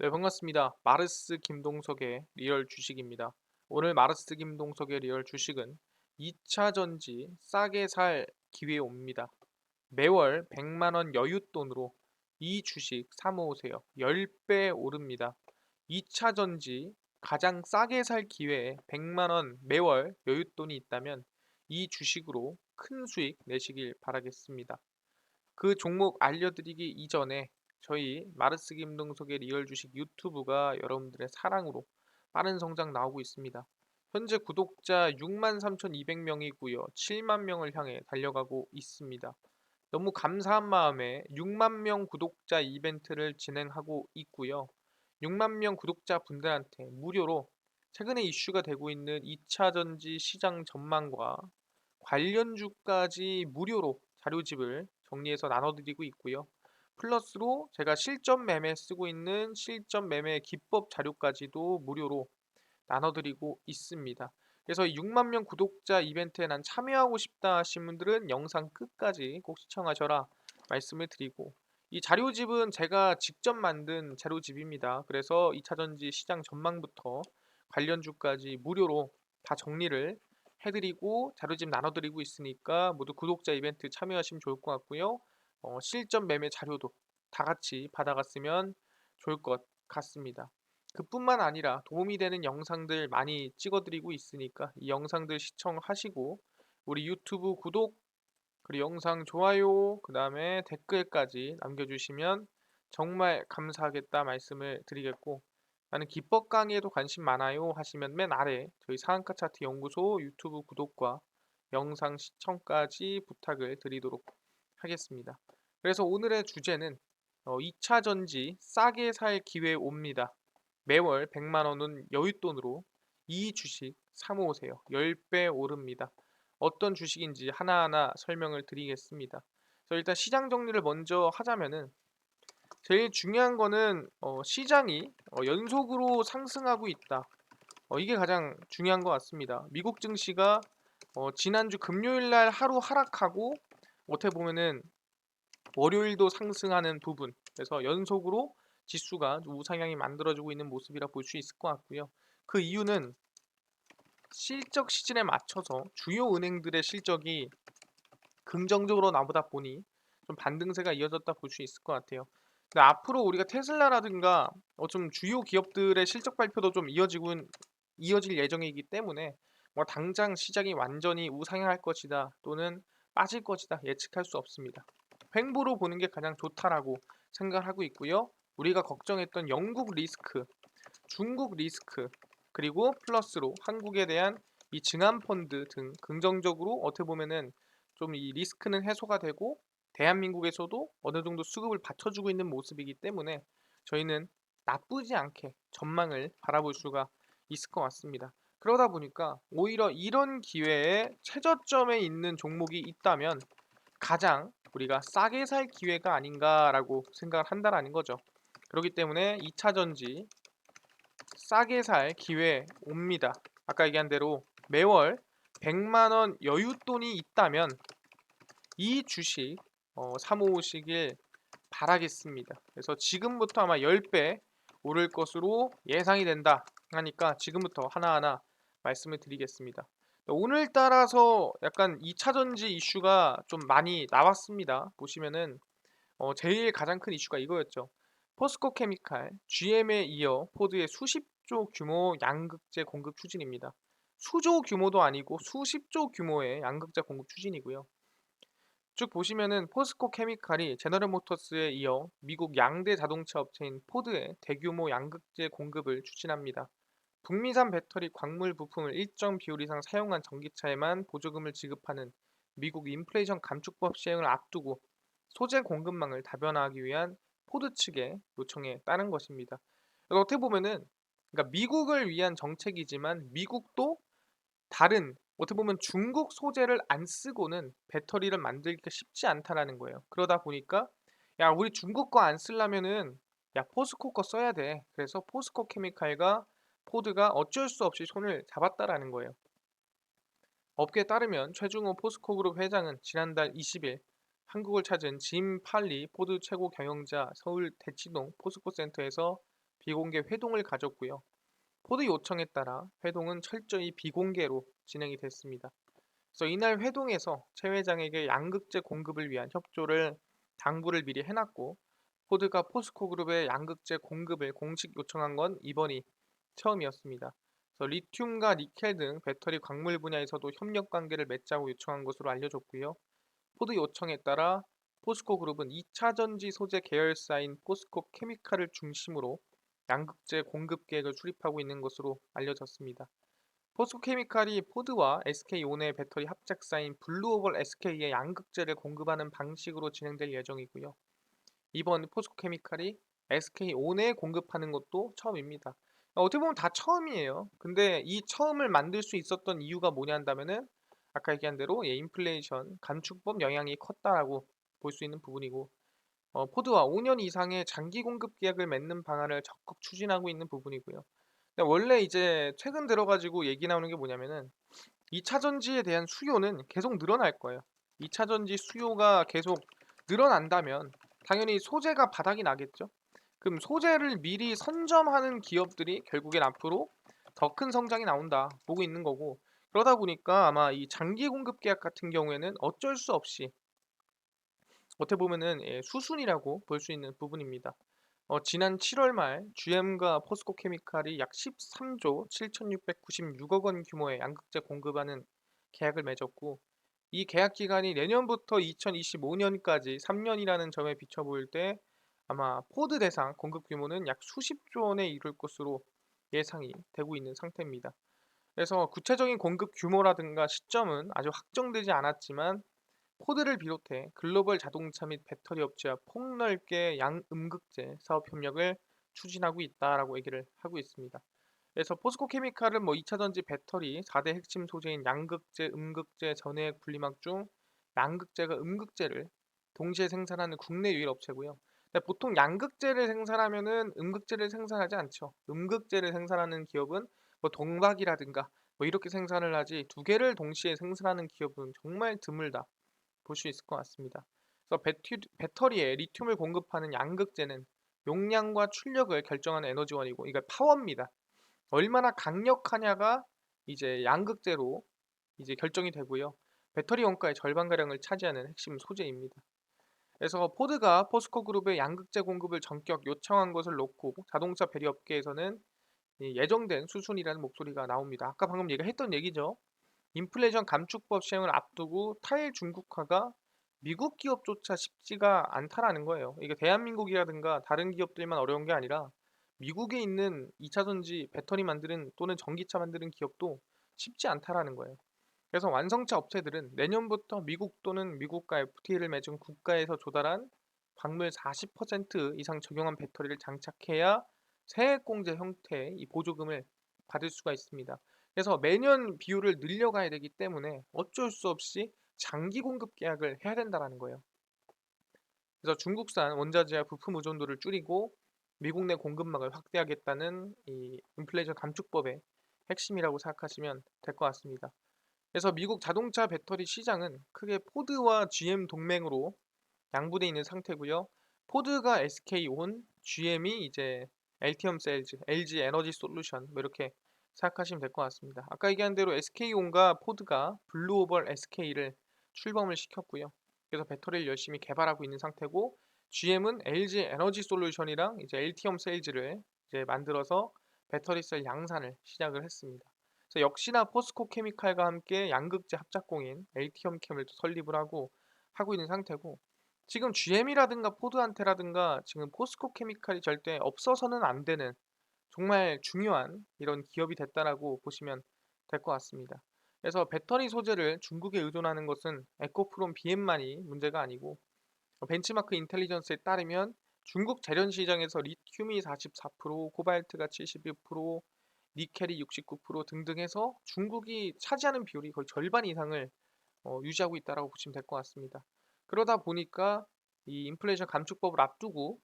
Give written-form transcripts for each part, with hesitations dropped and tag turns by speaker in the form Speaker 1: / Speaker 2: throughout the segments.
Speaker 1: 네, 반갑습니다. 마르스 김동석의 리얼 주식입니다. 오늘 마르스 김동석의 리얼 주식은 2차 전지 싸게 살 기회에 옵니다. 매월 100만 원 여윳돈으로 이 주식 사 모으세요. 10배 오릅니다. 2차 전지 가장 싸게 살 기회에 100만 원 매월 여윳돈이 있다면 이 주식으로 큰 수익 내시길 바라겠습니다. 그 종목 알려드리기 이전에 저희 마르스 김동석의 리얼 주식 유튜브가 여러분들의 사랑으로 빠른 성장 나오고 있습니다. 현재 구독자 63,200명이고요. 7만 명을 향해 달려가고 있습니다. 너무 감사한 마음에 6만 명 구독자 이벤트를 진행하고 있고요. 6만 명 구독자 분들한테 무료로 최근에 이슈가 되고 있는 2차 전지 시장 전망과 관련주까지 무료로 자료집을 정리해서 나눠드리고 있고요. 플러스로 제가 실전 매매 쓰고 있는 실전 매매 기법 자료까지도 무료로 나눠드리고 있습니다. 그래서 6만 명 구독자 이벤트에 난 참여하고 싶다 하신 분들은 영상 끝까지 꼭 시청하셔라 말씀을 드리고, 이 자료집은 제가 직접 만든 자료집입니다. 그래서 2차 전지 시장 전망부터 관련주까지 무료로 다 정리를 해드리고 자료집 나눠드리고 있으니까 모두 구독자 이벤트 참여하시면 좋을 것 같고요. 실전 매매 자료도 다 같이 받아갔으면 좋을 것 같습니다. 그뿐만 아니라 도움이 되는 영상들 많이 찍어드리고 있으니까 이 영상들 시청하시고 우리 유튜브 구독, 그리고 영상 좋아요, 그 다음에 댓글까지 남겨주시면 정말 감사하겠다 말씀을 드리겠고, 나는 기법 강의에도 관심 많아요 하시면 맨 아래 저희 상한가 차트 연구소 유튜브 구독과 영상 시청까지 부탁을 드리도록 하겠습니다. 그래서 오늘의 주제는 2차 전지 싸게 살 기회 옵니다. 매월 100만 원은 여윳돈으로 이 주식 사 모으세요. 10배 오릅니다. 어떤 주식인지 하나하나 설명을 드리겠습니다. 그래서 일단 시장 정리를 먼저 하자면은 제일 중요한 거는 시장이 연속으로 상승하고 있다. 이게 가장 중요한 것 같습니다. 미국 증시가 지난주 금요일 날 하루 하락하고 어떻게 보면은 월요일도 상승하는 부분, 그래서 연속으로 지수가 우상향이 만들어지고 있는 모습이라 볼 수 있을 것 같고요. 그 이유는 실적 시즌에 맞춰서 주요 은행들의 실적이 긍정적으로 나보다 보니 좀 반등세가 이어졌다 볼 수 있을 것 같아요. 근데 앞으로 우리가 테슬라라든가 좀 주요 기업들의 실적 발표도 좀 이어질 예정이기 때문에 뭐 당장 시장이 완전히 우상향할 것이다 또는 빠질 것이다 예측할 수 없습니다. 횡보로 보는 게 가장 좋다라고 생각하고 있고요. 우리가 걱정했던 영국 리스크, 중국 리스크, 그리고 플러스로 한국에 대한 이 증한 펀드 등 긍정적으로 어떻게 보면은 좀 이 리스크는 해소가 되고 대한민국에서도 어느 정도 수급을 받쳐주고 있는 모습이기 때문에 저희는 나쁘지 않게 전망을 바라볼 수가 있을 것 같습니다. 그러다 보니까 오히려 이런 기회에 최저점에 있는 종목이 있다면 가장 우리가 싸게 살 기회가 아닌가라고 생각을 한다라는 거죠. 그렇기 때문에 2차 전지 싸게 살 기회 옵니다. 아까 얘기한 대로 매월 100만 원 여윳돈이 있다면 이 주식 사모으시길 바라겠습니다. 그래서 지금부터 아마 10배 오를 것으로 예상이 된다 하니까 지금부터 하나하나 말씀을 드리겠습니다. 오늘 따라서 약간 2차 전지 이슈가 좀 많이 나왔습니다. 보시면은 제일 가장 큰 이슈가 이거였죠. 포스코 케미칼, GM에 이어 포드의 수십조 규모 양극재 공급 추진입니다. 수조 규모도 아니고 수십조 규모의 양극재 공급 추진이고요. 쭉 보시면은 포스코 케미칼이 제너럴 모터스에 이어 미국 양대 자동차 업체인 포드의 대규모 양극재 공급을 추진합니다. 북미산 배터리 광물 부품을 일정 비율 이상 사용한 전기차에만 보조금을 지급하는 미국 인플레이션 감축법 시행을 앞두고 소재 공급망을 다변화하기 위한 포드 측의 요청에 따른 것입니다. 어떻게 보면은 그러니까 미국을 위한 정책이지만 미국도 다른 어떻게 보면 중국 소재를 안 쓰고는 배터리를 만들기가 쉽지 않다라는 거예요. 그러다 보니까 야, 우리 중국 거 안 쓰려면은 야, 포스코 거 써야 돼. 그래서 포스코 케미칼과 포드가 어쩔 수 없이 손을 잡았다라는 거예요. 업계에 따르면 최중호 포스코그룹 회장은 지난달 20일 한국을 찾은 짐 팔리 포드 최고 경영자 서울 대치동 포스코센터에서 비공개 회동을 가졌고요. 포드 요청에 따라 회동은 철저히 비공개로 진행이 됐습니다. 그래서 이날 회동에서 최 회장에게 양극재 공급을 위한 협조를 당부를 미리 해놨고 포드가 포스코 그룹의 양극재 공급을 공식 요청한 건 이번이 처음이었습니다. 그래서 리튬과 니켈 등 배터리 광물 분야에서도 협력 관계를 맺자고 요청한 것으로 알려졌고요. 포드 요청에 따라 포스코 그룹은 2차 전지 소재 계열사인 포스코 케미칼을 중심으로 양극재 공급 계획을 수립하고 있는 것으로 알려졌습니다. 포스코케미칼이 포드와 SK온의 배터리 합작사인 블루오벌 SK에 양극재를 공급하는 방식으로 진행될 예정이고요. 이번 포스코케미칼이 SK온에 공급하는 것도 처음입니다. 어떻게 보면 다 처음이에요. 근데 이 처음을 만들 수 있었던 이유가 뭐냐 한다면은 아까 얘기한 대로 인플레이션 감축법 영향이 컸다라고 볼 수 있는 부분이고 포드와 5년 이상의 장기 공급 계약을 맺는 방안을 적극 추진하고 있는 부분이고요. 근데 원래 이제 최근 들어가지고 얘기 나오는 게 뭐냐면은 2차 전지에 대한 수요는 계속 늘어날 거예요. 2차 전지 수요가 계속 늘어난다면 당연히 소재가 바닥이 나겠죠. 그럼 소재를 미리 선점하는 기업들이 결국엔 앞으로 더 큰 성장이 나온다 보고 있는 거고 그러다 보니까 아마 이 장기 공급 계약 같은 경우에는 어쩔 수 없이 어떻게 보면은 수순이라고 볼 수 있는 부분입니다. 지난 7월 말 GM과 포스코 케미칼이 약 13조 7,696억 원 규모의 양극재 공급하는 계약을 맺었고 이 계약 기간이 내년부터 2025년까지 3년이라는 점에 비춰 보일 때 아마 포드 대상 공급 규모는 약 수십조 원에 이를 것으로 예상이 되고 있는 상태입니다. 그래서 구체적인 공급 규모라든가 시점은 아직 확정되지 않았지만 포드를 비롯해 글로벌 자동차 및 배터리 업체와 폭넓게 양음극재 사업 협력을 추진하고 있다라고 얘기를 하고 있습니다. 그래서 포스코 케미칼은 뭐 2차 전지 배터리 4대 핵심 소재인 양극재, 음극재, 전해액 분리막 중 양극재가 음극재를 동시에 생산하는 국내 유일 업체고요. 근데 보통 양극재를 생산하면은 음극재를 생산하지 않죠. 음극재를 생산하는 기업은 뭐 동박이라든가 뭐 이렇게 생산을 하지 두 개를 동시에 생산하는 기업은 정말 드물다. 볼 수 있을 것 같습니다. 그래서 배터리에 리튬을 공급하는 양극재는 용량과 출력을 결정하는 에너지원이고 이게 파워입니다. 얼마나 강력하냐가 이제 양극재로 이제 결정이 되고요. 배터리 원가의 절반가량을 차지하는 핵심 소재입니다. 그래서 포드가 포스코 그룹의 양극재 공급을 전격 요청한 것을 놓고 자동차 배리 업계에서는 이 예정된 수순이라는 목소리가 나옵니다. 아까 방금 얘기했던 얘기죠. 인플레이션 감축법 시행을 앞두고 탈중국화가 미국 기업조차 쉽지가 않다라는 거예요. 이게 대한민국이라든가 다른 기업들만 어려운 게 아니라 미국에 있는 2차 전지 배터리 만드는 또는 전기차 만드는 기업도 쉽지 않다라는 거예요. 그래서 완성차 업체들은 내년부터 미국 또는 미국과 FTA를 맺은 국가에서 조달한 광물 40% 이상 적용한 배터리를 장착해야 세액공제 형태의 이 보조금을 받을 수가 있습니다. 그래서 매년 비율을 늘려가야 되기 때문에 어쩔 수 없이 장기 공급 계약을 해야 된다는 거예요. 그래서 중국산 원자재와 부품 의존도를 줄이고 미국 내 공급망을 확대하겠다는 이 인플레이션 감축법의 핵심이라고 생각하시면 될 것 같습니다. 그래서 미국 자동차 배터리 시장은 크게 포드와 GM 동맹으로 양분돼 있는 상태고요. 포드가 SK온, GM이 이제 LTM 셀즈, LG 에너지 솔루션 뭐 이렇게 생각하시면 될 것 같습니다. 아까 얘기한 대로 SK온과 포드가 블루오벌 SK를 출범을 시켰고요. 그래서 배터리를 열심히 개발하고 있는 상태고 GM은 LG 에너지 솔루션이랑 이제 LTM 셀즈를 이제 만들어서 배터리 셀 양산을 시작을 했습니다. 그래서 역시나 포스코 케미칼과 함께 양극재 합작공인 LTM 캠을 설립을 하고 있는 상태고 지금 GM이라든가 포드한테라든가 지금 포스코 케미칼이 절대 없어서는 안 되는 정말 중요한 이런 기업이 됐다라고 보시면 될 것 같습니다. 그래서 배터리 소재를 중국에 의존하는 것은 에코프롬 BM만이 문제가 아니고 벤치마크 인텔리전스에 따르면 중국 재련 시장에서 리튬이 44%, 코발트가 71%, 니켈이 69% 등등 해서 중국이 차지하는 비율이 거의 절반 이상을 유지하고 있다라고 보시면 될 것 같습니다. 그러다 보니까 이 인플레이션 감축법을 앞두고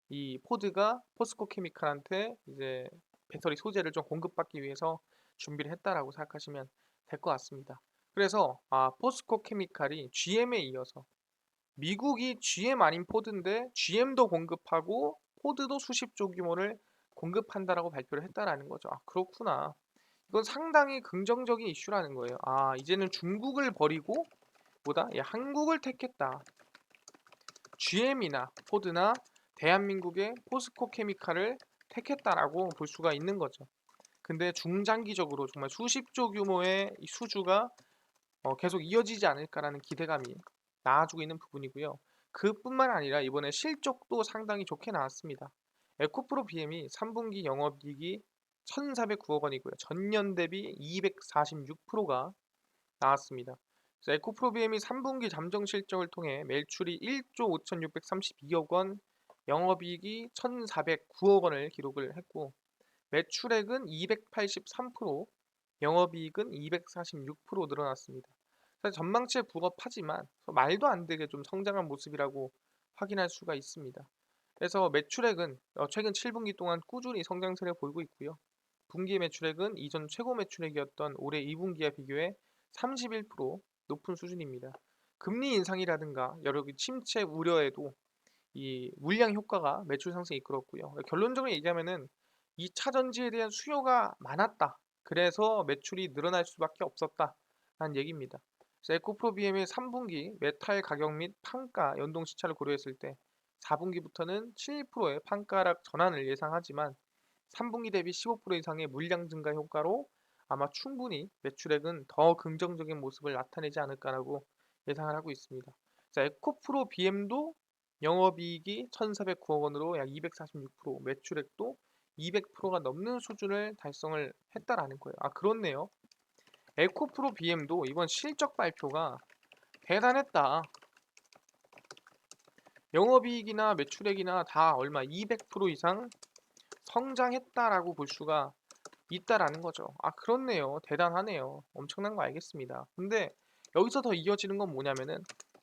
Speaker 1: 이 포드가 포스코 케미칼한테 이제 배터리 소재를 좀 공급받기 위해서 준비를 했다라고 생각하시면 될 것 같습니다. 그래서 포스코 케미칼이 GM에 이어서 미국이 GM 아닌 포드인데 GM도 공급하고 포드도 수십조 규모를 공급한다라고 발표를 했다라는 거죠. 아, 그렇구나. 이건 상당히 긍정적인 이슈라는 거예요. 아, 이제는 중국을 버리고 뭐다? 예, 한국을 택했다. GM이나 포드나 대한민국의 포스코 케미칼을 택했다라고 볼 수가 있는 거죠. 근데 중장기적으로 정말 수십조 규모의 이 수주가 계속 이어지지 않을까라는 기대감이 나아지고 있는 부분이고요. 그뿐만 아니라 이번에 실적도 상당히 좋게 나왔습니다. 에코프로 BM이 3분기 영업이익이 1,409억 원이고요. 전년 대비 246%가 나왔습니다. 그래서 에코프로 BM이 3분기 잠정 실적을 통해 매출이 1조 5,632억 원, 영업이익이 1,409억 원을 기록을 했고 매출액은 283%, 영업이익은 246% 늘어났습니다. 사실 전망치에 부합하지만 말도 안 되게 좀 성장한 모습이라고 확인할 수가 있습니다. 그래서 매출액은 최근 7분기 동안 꾸준히 성장세를 보이고 있고요. 분기 매출액은 이전 최고 매출액이었던 올해 2분기와 비교해 31% 높은 수준입니다. 금리 인상이라든가 여러 침체 우려에도 이 물량 효과가 매출 상승에 이끌었고요. 결론적으로 얘기하면은 2차 전지에 대한 수요가 많았다. 그래서 매출이 늘어날 수밖에 없었다라는 얘기입니다. 그래서 에코프로 BM의 3분기 메탈 가격 및 판가 연동 시차를 고려했을 때 4분기부터는 7%의 판가락 전환을 예상하지만 3분기 대비 15% 이상의 물량 증가 효과로 아마 충분히 매출액은 더 긍정적인 모습을 나타내지 않을까라고 예상을 하고 있습니다. 자, 에코프로 BM도 영업이익이 1,409억 원으로 약 246%, 매출액도 200%가 넘는 수준을 달성을 했다라는 거예요. 아, 그렇네요. 에코프로 BM도 이번 실적 발표가 대단했다. 영업이익이나 매출액이나 다 얼마 200% 이상 성장했다라고 볼 수가 있다라는 거죠. 아, 그렇네요. 대단하네요. 엄청난 거 알겠습니다. 근데 여기서 더 이어지는 건 뭐냐면은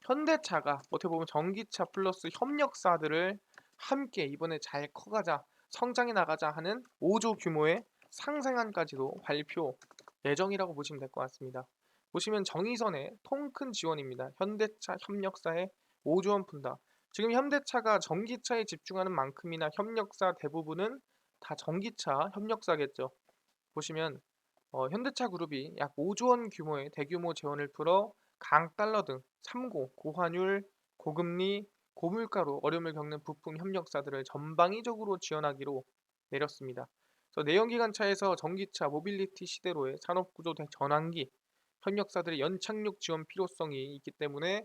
Speaker 1: 현대차가 어떻게 보면 전기차 플러스 협력사들을 함께 이번에 잘 커가자, 성장해 나가자 하는 5조 규모의 상생안까지도 발표 예정이라고 보시면 될 것 같습니다. 보시면 정의선의 통큰 지원입니다. 현대차 협력사에 5조 원 푼다. 지금 현대차가 전기차에 집중하는 만큼이나 협력사 대부분은 다 전기차 협력사겠죠. 보시면 현대차 그룹이 약 5조 원 규모의 대규모 재원을 풀어 강달러 등 3고, 고환율, 고금리, 고물가로 어려움을 겪는 부품 협력사들을 전방위적으로 지원하기로 내렸습니다. 그래서 내연기관차에서 전기차 모빌리티 시대로의 산업구조 전환기 협력사들의 연착륙 지원 필요성이 있기 때문에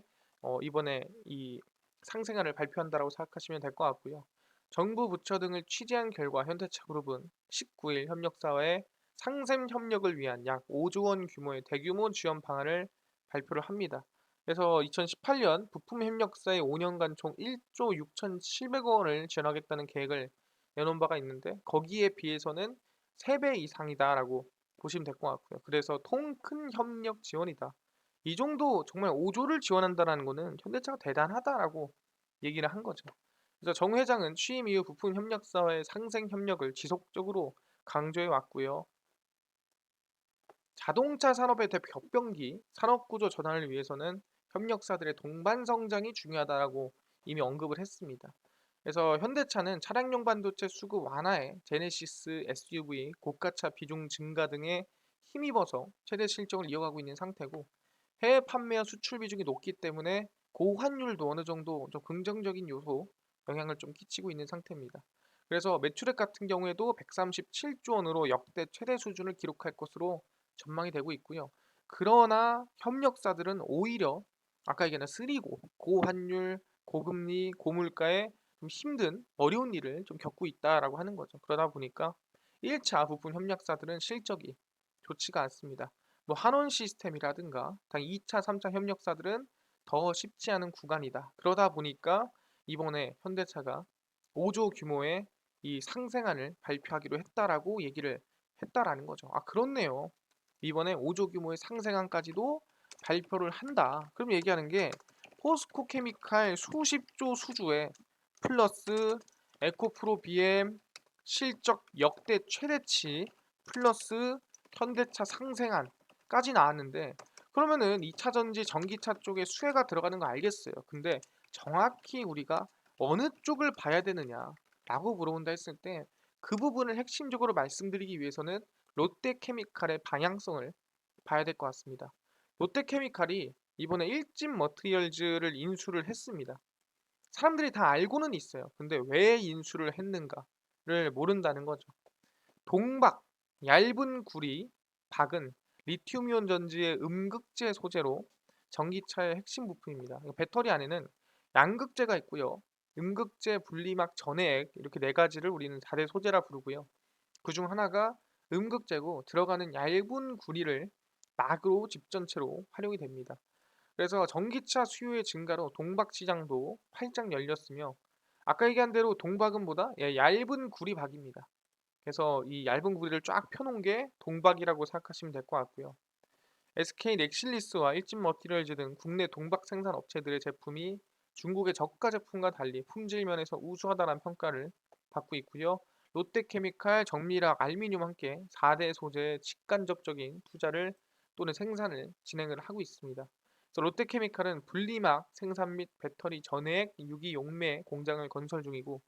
Speaker 1: 이번에 이 상생안을 발표한다라고 생각하시면 될 것 같고요. 정부 부처 등을 취재한 결과 현대차 그룹은 19일 협력사와의 상생 협력을 위한 약 5조 원 규모의 대규모 지원 방안을 발표를 합니다. 그래서 2018년 부품 협력사에 5년간 총 1조 6,700억 원을 지원하겠다는 계획을 내놓은 바가 있는데 거기에 비해서는 3배 이상이다라고 보시면 될 것 같고요. 그래서 통 큰 협력 지원이다. 이 정도 정말 5조를 지원한다는 거는 현대차가 대단하다라고 얘기를 한 거죠. 그래서 정 회장은 취임 이후 부품 협력사와의 상생 협력을 지속적으로 강조해 왔고요. 자동차 산업의 겹병기 산업구조 전환을 위해서는 협력사들의 동반 성장이 중요하다고 이미 언급을 했습니다. 그래서 현대차는 차량용 반도체 수급 완화에 제네시스 SUV, 고가차 비중 증가 등에 힘입어서 최대 실적을 이어가고 있는 상태고 해외 판매와 수출 비중이 높기 때문에 고환율도 어느 정도 좀 긍정적인 요소 영향을 좀 끼치고 있는 상태입니다. 그래서 매출액 같은 경우에도 137조 원으로 역대 최대 수준을 기록할 것으로 전망이 되고 있고요. 그러나 협력사들은 오히려 아까 얘기한 쓰리고 고환율, 고금리, 고물가에 좀 힘든 어려운 일을 좀 겪고 있다라고 하는 거죠. 그러다 보니까 1차 부품 협력사들은 실적이 좋지가 않습니다. 뭐 한원 시스템이라든가 당 2차, 3차 협력사들은 더 쉽지 않은 구간이다. 그러다 보니까 이번에 현대차가 5조 규모의 이 상생안을 발표하기로 했다라고 얘기를 했다라는 거죠. 아, 그렇네요. 이번에 5조 규모의 상생안까지도 발표를 한다. 그럼 얘기하는 게 포스코 케미칼 수십조 수주에 플러스 에코프로 BM 실적 역대 최대치 플러스 현대차 상생안까지 나왔는데 그러면은 2차 전지 전기차 쪽에 수혜가 들어가는 거 알겠어요. 근데 정확히 우리가 어느 쪽을 봐야 되느냐라고 물어본다 했을 때 그 부분을 핵심적으로 말씀드리기 위해서는 롯데케미칼의 방향성을 봐야 될 것 같습니다. 롯데케미칼이 이번에 일진 머티리얼즈를 인수를 했습니다. 사람들이 다 알고는 있어요. 근데 왜 인수를 했는가를 모른다는 거죠. 동박, 얇은 구리, 박은 리튬이온 전지의 음극재 소재로 전기차의 핵심 부품입니다. 배터리 안에는 양극재가 있고요. 음극재, 분리막, 전해액 이렇게 네 가지를 우리는 4대 소재라 부르고요. 그중 하나가 음극재고 들어가는 얇은 구리를 막으로 집전체로 활용이 됩니다. 그래서 전기차 수요의 증가로 동박 시장도 활짝 열렸으며 아까 얘기한 대로 동박은보다 얇은 구리박입니다. 그래서 이 얇은 구리를 쫙 펴놓은 게 동박이라고 생각하시면 될 것 같고요. SK 넥실리스와 일진 머티리얼즈 등 국내 동박 생산 업체들의 제품이 중국의 저가 제품과 달리 품질 면에서 우수하다는 평가를 받고 있고요. 롯데케미칼, 정밀학, 알미늄 함께 4대 소재의 직간접적인 투자를 또는 생산을 진행을 하고 있습니다. 그래서 롯데케미칼은 분리막 생산 및 배터리 전해액, 유기 용매 공장을 건설 중이고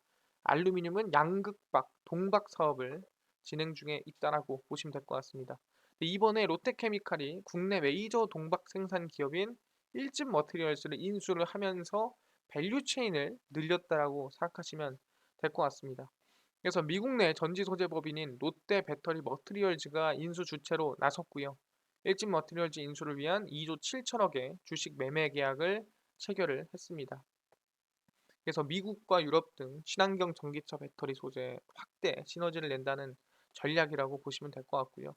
Speaker 1: 알루미늄은 양극박, 동박 사업을 진행 중에 있다라고 보시면 될 것 같습니다. 이번에 롯데케미칼이 국내 메이저 동박 생산 기업인 일진 머티리얼스를 인수를 하면서 밸류 체인을 늘렸다라고 생각하시면 될 것 같습니다. 그래서 미국 내 전지 소재 법인인 롯데 배터리 머티리얼즈가 인수 주체로 나섰고요. 일진 머티리얼즈 인수를 위한 2조 7천억의 주식 매매 계약을 체결을 했습니다. 그래서 미국과 유럽 등 친환경 전기차 배터리 소재 확대 시너지를 낸다는 전략이라고 보시면 될 것 같고요.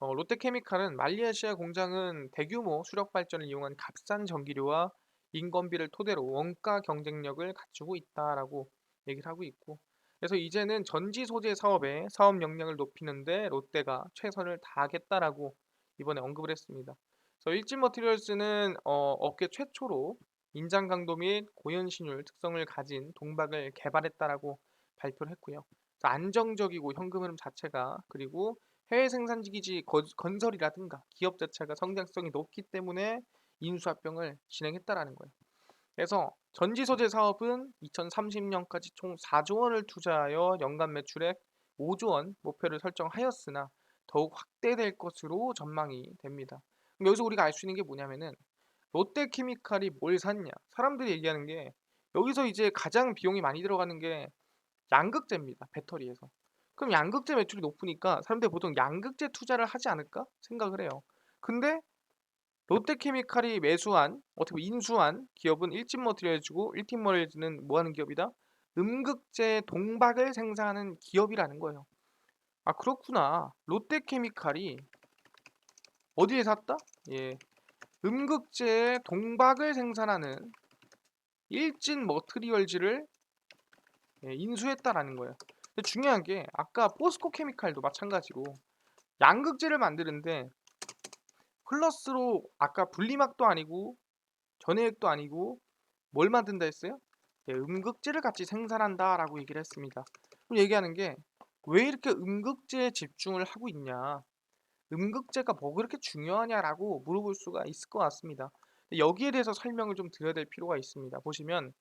Speaker 1: 롯데케미칼은 말레이시아 공장은 대규모 수력 발전을 이용한 값싼 전기료와 인건비를 토대로 원가 경쟁력을 갖추고 있다라고 얘기를 하고 있고, 그래서 이제는 전지 소재 사업의 사업 역량을 높이는데 롯데가 최선을 다하겠다라고 이번에 언급을 했습니다. 그래서 일진 머티리얼스는 업계 최초로 인장 강도 및 고연신율 특성을 가진 동박을 개발했다라고 발표를 했고요. 그래서 안정적이고 현금 흐름 자체가, 그리고 해외 생산지 기지 건설이라든가 기업 자체가 성장성이 높기 때문에 인수합병을 진행했다라는 거예요. 그래서 전지 소재 사업은 2030년까지 총 4조 원을 투자하여 연간 매출액 5조 원 목표를 설정하였으나 더욱 확대될 것으로 전망이 됩니다. 그럼 여기서 우리가 알 수 있는 게 뭐냐면은 롯데케미칼이 뭘 샀냐? 사람들이 얘기하는 게 여기서 이제 가장 비용이 많이 들어가는 게 양극재입니다. 배터리에서. 그럼 양극재 매출이 높으니까 사람들이 보통 양극재 투자를 하지 않을까 생각을 해요. 근데 롯데케미칼이 매수한, 어떻게 보면 인수한 기업은 일진머티리얼즈고, 일진머티리얼즈는 뭐 하는 기업이다? 음극재 동박을 생산하는 기업이라는 거예요. 아, 그렇구나. 롯데케미칼이 어디에 샀다? 예, 음극재 동박을 생산하는 일진머티리얼즈를 인수했다라는 거예요. 근데 중요한 게 아까 포스코 케미칼도 마찬가지로 양극재를 만드는데 플러스로 아까 분리막도 아니고 전해액도 아니고 뭘 만든다 했어요? 음극재를 같이 생산한다라고 얘기를 했습니다. 그럼 얘기하는 게 왜 이렇게 음극재에 집중을 하고 있냐? 음극재가 뭐 그렇게 중요하냐라고 물어볼 수가 있을 것 같습니다. 여기에 대해서 설명을 좀 드려야 될 필요가 있습니다. 보시면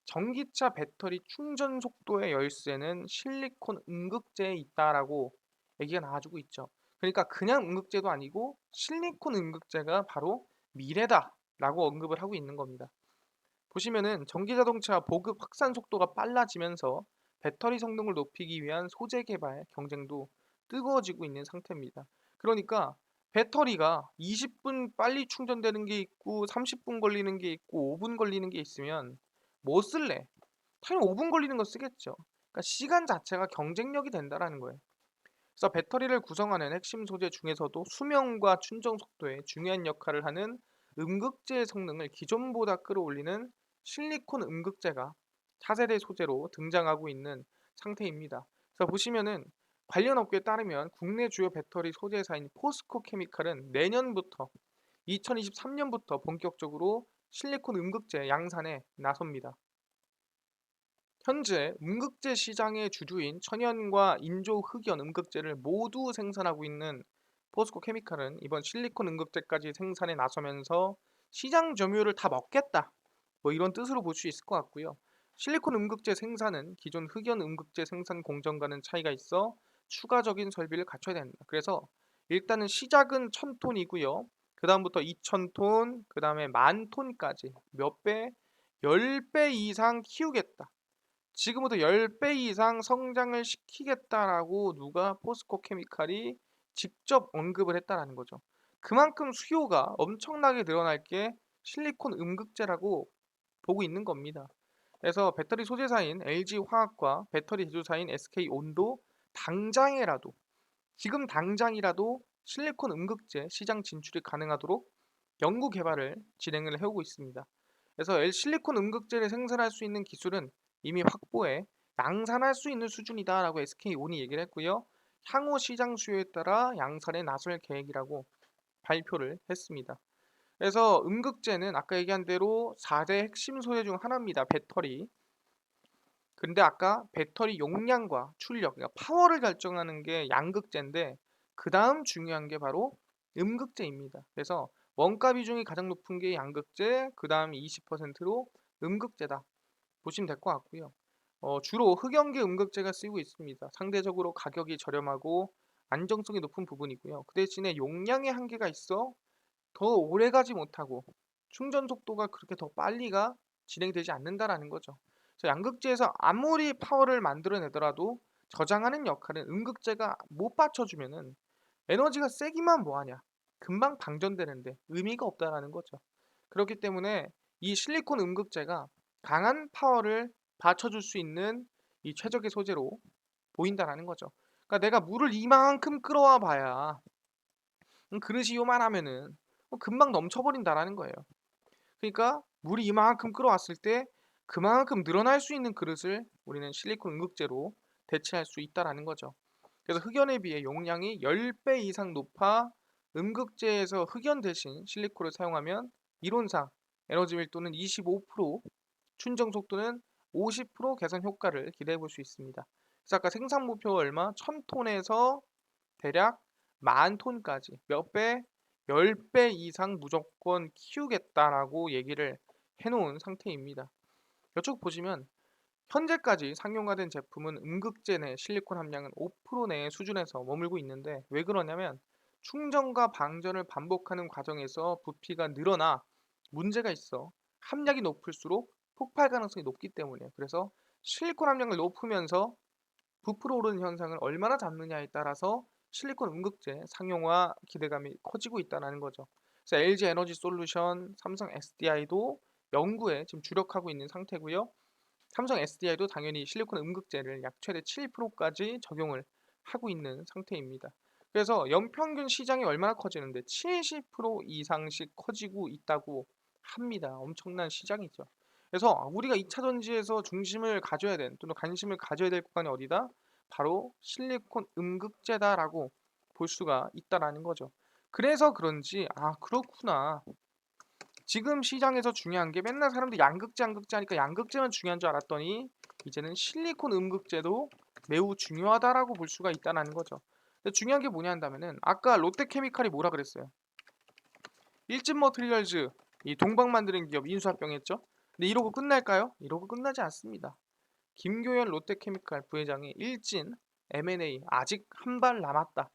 Speaker 1: 전기차 배터리 충전 속도의 열쇠는 실리콘 음극재에 있다라고 얘기가 나와주고 있죠. 그러니까 그냥 음극재도 아니고 실리콘 음극재가 바로 미래다라고 언급을 하고 있는 겁니다. 보시면은 전기자동차 보급 확산 속도가 빨라지면서 배터리 성능을 높이기 위한 소재 개발 경쟁도 뜨거워지고 있는 상태입니다. 그러니까 배터리가 20분 빨리 충전되는 게 있고 30분 걸리는 게 있고 5분 걸리는 게 있으면 뭐 쓸래? 당연히 5분 걸리는 거 쓰겠죠. 그러니까 시간 자체가 경쟁력이 된다라는 거예요. 그래서 배터리를 구성하는 핵심 소재 중에서도 수명과 충전 속도에 중요한 역할을 하는 음극재의 성능을 기존보다 끌어올리는 실리콘 음극재가 차세대 소재로 등장하고 있는 상태입니다. 그래서 보시면은 관련 업계에 따르면 국내 주요 배터리 소재사인 포스코 케미칼은 내년부터 2023년부터 본격적으로 실리콘 음극재 양산에 나섭니다. 현재 음극재 시장의 주주인 천연과 인조 흑연 음극재를 모두 생산하고 있는 포스코 케미칼은 이번 실리콘 음극재까지 생산에 나서면서 시장 점유율을 다 먹겠다, 뭐 이런 뜻으로 볼 수 있을 것 같고요. 실리콘 음극재 생산은 기존 흑연 음극재 생산 공정과는 차이가 있어 추가적인 설비를 갖춰야 된다. 그래서 일단은 시작은 1000톤이고요. 그 다음부터 2000톤, 그 다음에 10,000톤까지 몇 배? 10배 이상 키우겠다. 지금부터 10배 이상 성장을 시키겠다라고 누가 포스코 케미칼이 직접 언급을 했다라는 거죠. 그만큼 수요가 엄청나게 늘어날 게 실리콘 음극재라고 보고 있는 겁니다. 그래서 배터리 소재사인 LG화학과 배터리 제조사인 SK온도 당장이라도 지금 당장이라도 실리콘 음극재 시장 진출이 가능하도록 연구 개발을 진행을 해오고 있습니다. 그래서 실리콘 음극재를 생산할 수 있는 기술은 이미 확보해 양산할 수 있는 수준이다라고 SK온이 얘기를 했고요. 향후 시장 수요에 따라 양산에 나설 계획이라고 발표를 했습니다. 그래서 음극재는 아까 얘기한 대로 4대 핵심 소재 중 하나입니다. 배터리. 근데 아까 배터리 용량과 출력, 그러니까 파워를 결정하는 게 양극재인데 그 다음 중요한 게 바로 음극재입니다. 그래서 원가 비중이 가장 높은 게 양극재, 그 다음 20%로 음극재다 보시면 될 것 같고요. 주로 흑연계 음극재가 쓰이고 있습니다. 상대적으로 가격이 저렴하고 안정성이 높은 부분이고요. 그 대신에 용량의 한계가 있어 더 오래 가지 못하고 충전 속도가 그렇게 더 빨리가 진행되지 않는다라는 거죠. 그래서 양극재에서 아무리 파워를 만들어내더라도 저장하는 역할은 음극재가 못 받쳐주면은 에너지가 세기만 뭐하냐. 금방 방전되는데 의미가 없다라는 거죠. 그렇기 때문에 이 실리콘 음극재가 강한 파워를 받쳐줄 수 있는 이 최적의 소재로 보인다라는 거죠. 그러니까 내가 물을 이만큼 끌어와 봐야 그릇이 요만하면은 금방 넘쳐버린다라는 거예요. 그러니까 물이 이만큼 끌어왔을 때 그만큼 늘어날 수 있는 그릇을 우리는 실리콘 음극재로 대체할 수 있다라는 거죠. 그래서 흑연에 비해 용량이 10배 이상 높아 음극재에서 흑연 대신 실리콘을 사용하면 이론상 에너지 밀도는 25%, 충전 속도는 50% 개선 효과를 기대해 볼 수 있습니다. 그래서 아까 생산 목표가 얼마? 1000톤에서 대략 10,000톤까지 몇 배? 10배 이상 무조건 키우겠다라고 얘기를 해놓은 상태입니다. 이쪽 보시면 현재까지 상용화된 제품은 음극재 내 실리콘 함량은 5% 내의 수준에서 머물고 있는데 왜 그러냐면 충전과 방전을 반복하는 과정에서 부피가 늘어나 문제가 있어 함량이 높을수록 폭발 가능성이 높기 때문이에요. 그래서 실리콘 함량을 높으면서 부풀어 오르는 현상을 얼마나 잡느냐에 따라서 실리콘 음극재 상용화 기대감이 커지고 있다는 거죠. 그래서 LG 에너지 솔루션, 삼성 SDI도 연구에 지금 주력하고 있는 상태고요. 삼성 SDI도 당연히 실리콘 음극재를 약 최대 7%까지 적용을 하고 있는 상태입니다. 그래서 연평균 시장이 얼마나 커지는데 70% 이상씩 커지고 있다고 합니다. 엄청난 시장이죠. 그래서 우리가 2차 전지에서 중심을 가져야 되는 또는 관심을 가져야 될 구간이 어디다? 바로 실리콘 음극재다라고 볼 수가 있다라는 거죠. 그래서 그런지 그렇구나. 지금 시장에서 중요한 게 맨날 사람들이 양극재 양극재 하니까 양극재만 중요한 줄 알았더니 이제는 실리콘 음극재도 매우 중요하다라고 볼 수가 있다는 거죠. 근데 중요한 게 뭐냐 한다면은 아까 롯데케미칼이 뭐라 그랬어요? 일진 머티리얼즈 이 동방 만드는 기업 인수합병했죠. 근데 이러고 끝날까요? 이러고 끝나지 않습니다. 김교현 롯데케미칼 부회장이 일진 M&A 아직 한 발 남았다.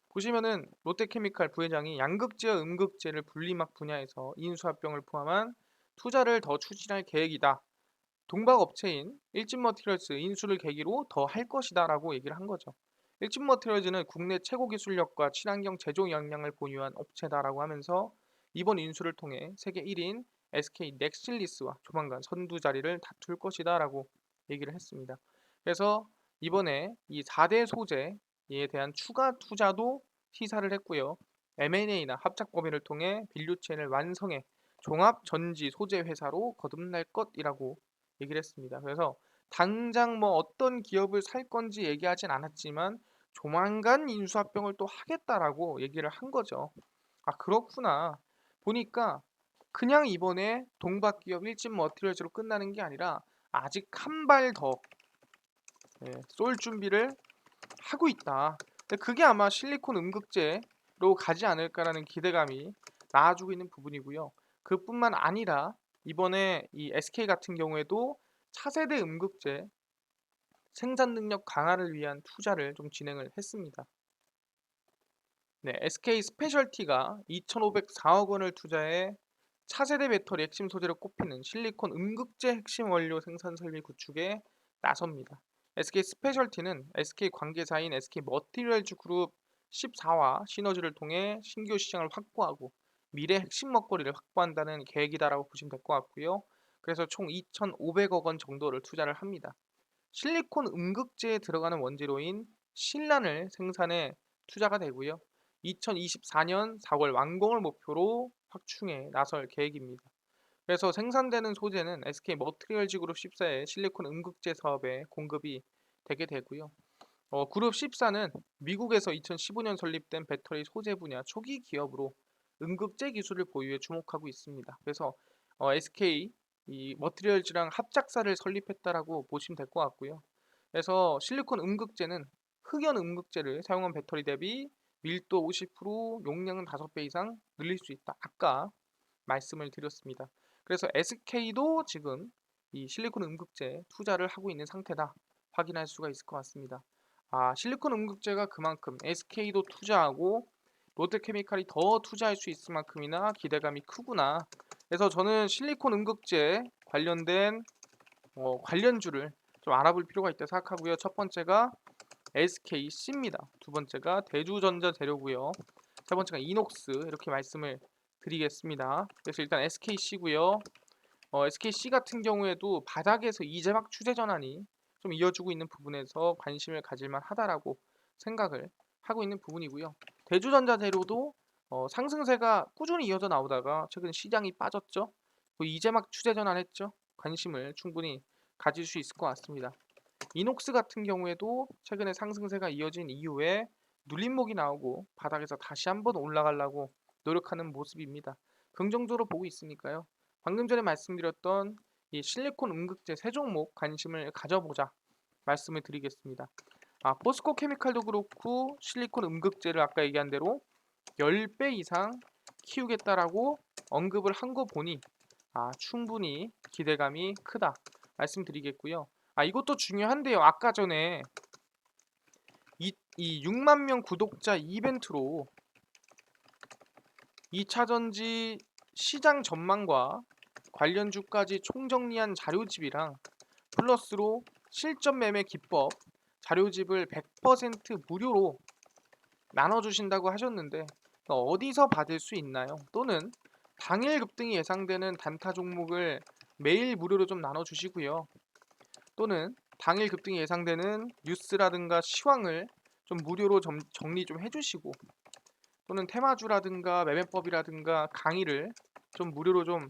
Speaker 1: 보시면은 롯데케미칼 부회장이 양극재와 음극재를 분리막 분야에서 인수합병을 포함한 투자를 더 추진할 계획이다. 동박 업체인 일진머티리얼스 인수를 계기로 더 할 것이다라고 얘기를 한 거죠. 일진머티리얼즈는 국내 최고 기술력과 친환경 제조 역량을 보유한 업체다라고 하면서 이번 인수를 통해 세계 1인 SK 넥실리스와 조만간 선두 자리를 다툴 것이다라고 얘기를 했습니다. 그래서 이번에 이 4대 소재에 대한 추가 투자도 시사를 했고요. M&A나 합작 범위를 통해 밸류체인을 완성해 종합 전지 소재 회사로 거듭날 것이라고 얘기를 했습니다. 그래서 당장 뭐 어떤 기업을 살 건지 얘기하진 않았지만 조만간 인수합병을 또 하겠다라고 얘기를 한 거죠. 그렇구나. 보니까 그냥 이번에 동박기업 일진 머티리얼즈로 끝나는 게 아니라 아직 한 발 더 쏠 준비를 하고 있다. 근데 그게 아마 실리콘 음극재로 가지 않을까라는 기대감이 나아지고 있는 부분이고요. 그뿐만 아니라 이번에 이 SK 같은 경우에도 차세대 음극재 생산 능력 강화를 위한 투자를 좀 진행을 했습니다. 네, SK 스페셜티가 2,504억 원을 투자해 차세대 배터리 핵심 소재로 꼽히는 실리콘 음극재 핵심 원료 생산 설비 구축에 나섭니다. SK 스페셜티는 SK 관계사인 SK 머티리얼즈 그룹 14와 시너지를 통해 신규 시장을 확보하고 미래 핵심 먹거리를 확보한다는 계획이다라고 보시면 될 것 같고요. 그래서 총 2,500억 원 정도를 투자를 합니다. 실리콘 음극재에 들어가는 원재료인 신란을 생산에 투자가 되고요. 2024년 4월 완공을 목표로 확충에 나설 계획입니다. 그래서 생산되는 소재는 SK 머티리얼즈 그룹 14의 실리콘 음극재 사업에 공급이 되게 되고요. 그룹 14는 미국에서 2015년 설립된 배터리 소재 분야 초기 기업으로 음극재 기술을 보유해 주목하고 있습니다. 그래서 SK 이 머티리얼즈랑 합작사를 설립했다라고 보시면 될 것 같고요. 그래서 실리콘 음극재는 흑연 음극재를 사용한 배터리 대비 밀도 50%, 용량은 5배 이상 늘릴 수 있다. 아까 말씀을 드렸습니다. 그래서 SK도 지금 이 실리콘 음극재 투자를 하고 있는 상태다. 확인할 수가 있을 것 같습니다. 실리콘 음극재가 그만큼 SK도 투자하고 롯데케미칼이 더 투자할 수 있을 만큼이나 기대감이 크구나. 그래서 저는 실리콘 음극재 관련된 관련주를 좀 알아볼 필요가 있다 생각하고요. 첫 번째가 SKC입니다. 두 번째가 대주전자재료고요. 세 번째가 이녹스 이렇게 말씀을 드리겠습니다. 그래서 일단 SKC고요. SKC 같은 경우에도 바닥에서 이제 막 추세 전환이 좀 이어지고 있는 부분에서 관심을 가질만 하다라고 생각을 하고 있는 부분이고요. 대주전자재료도 상승세가 꾸준히 이어져 나오다가 최근 시장이 빠졌죠. 이제 막 추세 전환했죠. 관심을 충분히 가질 수 있을 것 같습니다. 이녹스 같은 경우에도 최근에 상승세가 이어진 이후에 눌림목이 나오고 바닥에서 다시 한번 올라가려고 노력하는 모습입니다. 긍정적으로 보고 있으니까요. 방금 전에 말씀드렸던 이 실리콘 음극재 세 종목 관심을 가져보자 말씀을 드리겠습니다. 포스코 케미칼도 그렇고 실리콘 음극재를 아까 얘기한 대로 10배 이상 키우겠다라고 언급을 한 거 보니 충분히 기대감이 크다 말씀드리겠고요. 이것도 중요한데요. 아까 전에 이 6만 명 구독자 이벤트로 2차전지 시장 전망과 관련주까지 총정리한 자료집이랑 플러스로 실전 매매 기법 자료집을 100% 무료로 나눠주신다고 하셨는데 어디서 받을 수 있나요? 또는 당일 급등이 예상되는 단타 종목을 매일 무료로 좀 나눠주시고요. 또는 당일 급등이 예상되는 뉴스라든가 시황을 좀 무료로 정리 좀 해주시고 또는 테마주라든가 매매법이라든가 강의를 좀 무료로 좀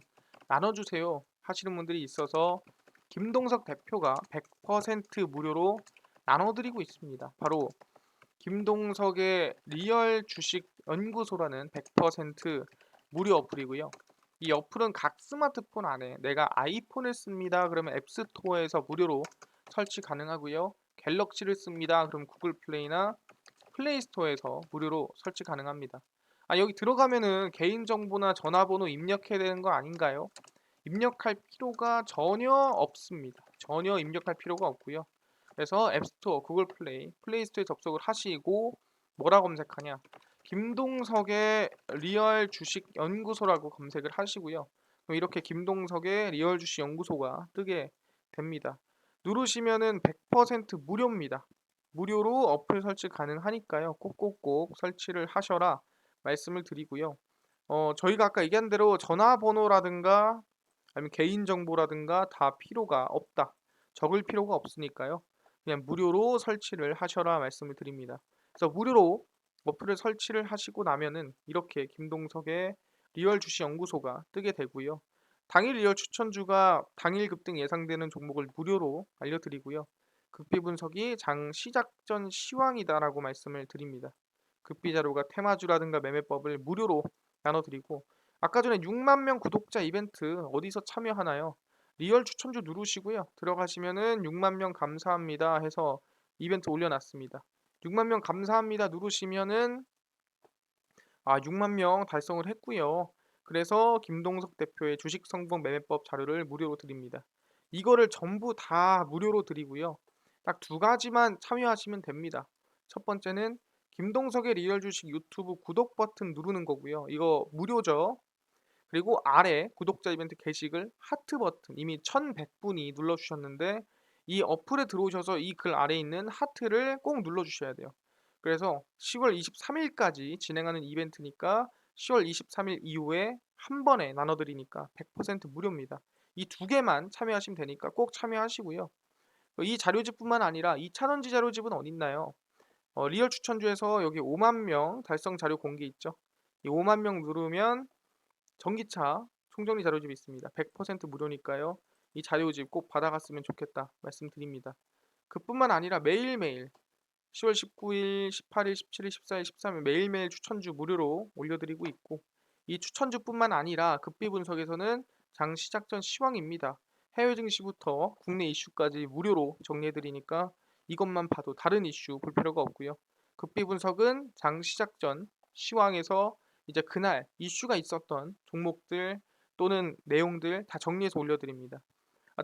Speaker 1: 나눠주세요 하시는 분들이 있어서 김동석 대표가 100% 무료로 나눠드리고 있습니다. 바로 김동석의 리얼 주식 연구소라는 100% 무료 어플이고요. 이 어플은 각 스마트폰 안에 내가 아이폰을 씁니다. 그러면 앱스토어에서 무료로 설치 가능하고요. 갤럭시를 씁니다. 그럼 구글 플레이나 플레이스토어에서 무료로 설치 가능합니다. 여기 들어가면은 개인정보나 전화번호 입력해야 되는 거 아닌가요? 입력할 필요가 전혀 없습니다. 전혀 입력할 필요가 없고요. 그래서 앱스토어, 구글 플레이, 플레이스토어에 접속을 하시고 뭐라 검색하냐? 김동석의 리얼 주식 연구소라고 검색을 하시고요. 그럼 이렇게 김동석의 리얼 주식 연구소가 뜨게 됩니다. 누르시면은 100% 무료입니다. 무료로 어플 설치 가능하니까요. 꼭꼭꼭 설치를 하셔라 말씀을 드리고요. 저희가 아까 얘기한 대로 전화번호라든가 아니면 개인정보라든가 다 필요가 없다. 적을 필요가 없으니까요. 그냥 무료로 설치를 하셔라 말씀을 드립니다. 그래서 무료로 어플을 설치를 하시고 나면은 이렇게 김동석의 리얼 주식 연구소가 뜨게 되고요. 당일 리얼 추천주가 당일 급등 예상되는 종목을 무료로 알려드리고요. 극비 분석이 장 시작 전 시황이다라고 말씀을 드립니다. 극비 자료가 테마주라든가 매매법을 무료로 나눠드리고 아까 전에 6만 명 구독자 이벤트 어디서 참여하나요? 리얼 추천주 누르시고요. 들어가시면은 6만 명 감사합니다 해서 이벤트 올려놨습니다. 6만 명 감사합니다 누르시면은 6만 명 달성을 했고요. 그래서 김동석 대표의 주식 성공 매매법 자료를 무료로 드립니다. 이거를 전부 다 무료로 드리고요. 딱 두 가지만 참여하시면 됩니다. 첫 번째는 김동석의 리얼 주식 유튜브 구독 버튼 누르는 거고요. 이거 무료죠. 그리고 아래 구독자 이벤트 게시글 하트 버튼 이미 1100분이 눌러주셨는데 이 어플에 들어오셔서 이 글 아래에 있는 하트를 꼭 눌러주셔야 돼요. 그래서 10월 23일까지 진행하는 이벤트니까 10월 23일 이후에 한 번에 나눠드리니까 100% 무료입니다. 이 두 개만 참여하시면 되니까 꼭 참여하시고요. 이 자료집뿐만 아니라 2차전지 자료집은 어딨나요? 리얼 추천주에서 여기 5만 명 달성 자료 공개 있죠? 이 5만 명 누르면 전기차 총정리 자료집이 있습니다. 100% 무료니까요. 이 자료집 꼭 받아갔으면 좋겠다 말씀드립니다. 그뿐만 아니라 매일매일 10월 19일, 18일, 17일, 14일, 13일 매일매일 추천주 무료로 올려드리고 있고 이 추천주뿐만 아니라 급비 분석에서는 장 시작 전 시황입니다. 해외 증시부터 국내 이슈까지 무료로 정리해드리니까 이것만 봐도 다른 이슈 볼 필요가 없고요. 급비 분석은 장 시작 전 시황에서 이제 그날 이슈가 있었던 종목들 또는 내용들 다 정리해서 올려드립니다.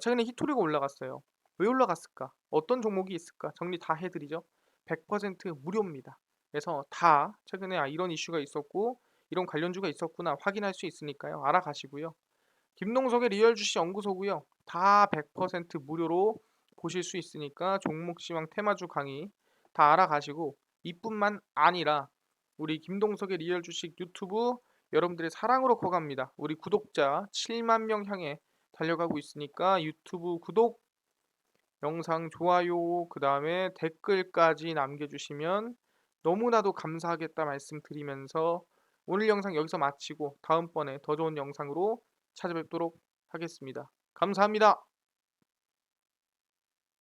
Speaker 1: 최근에 히토리가 올라갔어요. 왜 올라갔을까? 어떤 종목이 있을까? 정리 다 해드리죠. 100% 무료입니다. 그래서 다 최근에 이런 이슈가 있었고 이런 관련주가 있었구나 확인할 수 있으니까요. 알아가시고요. 김동석의 리얼 주식 연구소고요. 다 100% 무료로 보실 수 있으니까 종목시황 테마주 강의 다 알아가시고 이뿐만 아니라 우리 김동석의 리얼 주식 유튜브 여러분들의 사랑으로 커갑니다. 우리 구독자 7만 명 향해 달려가고 있으니까 유튜브 구독, 영상 좋아요, 그 다음에 댓글까지 남겨주시면 너무나도 감사하겠다 말씀드리면서 오늘 영상 여기서 마치고 다음번에 더 좋은 영상으로 찾아뵙도록 하겠습니다. 감사합니다.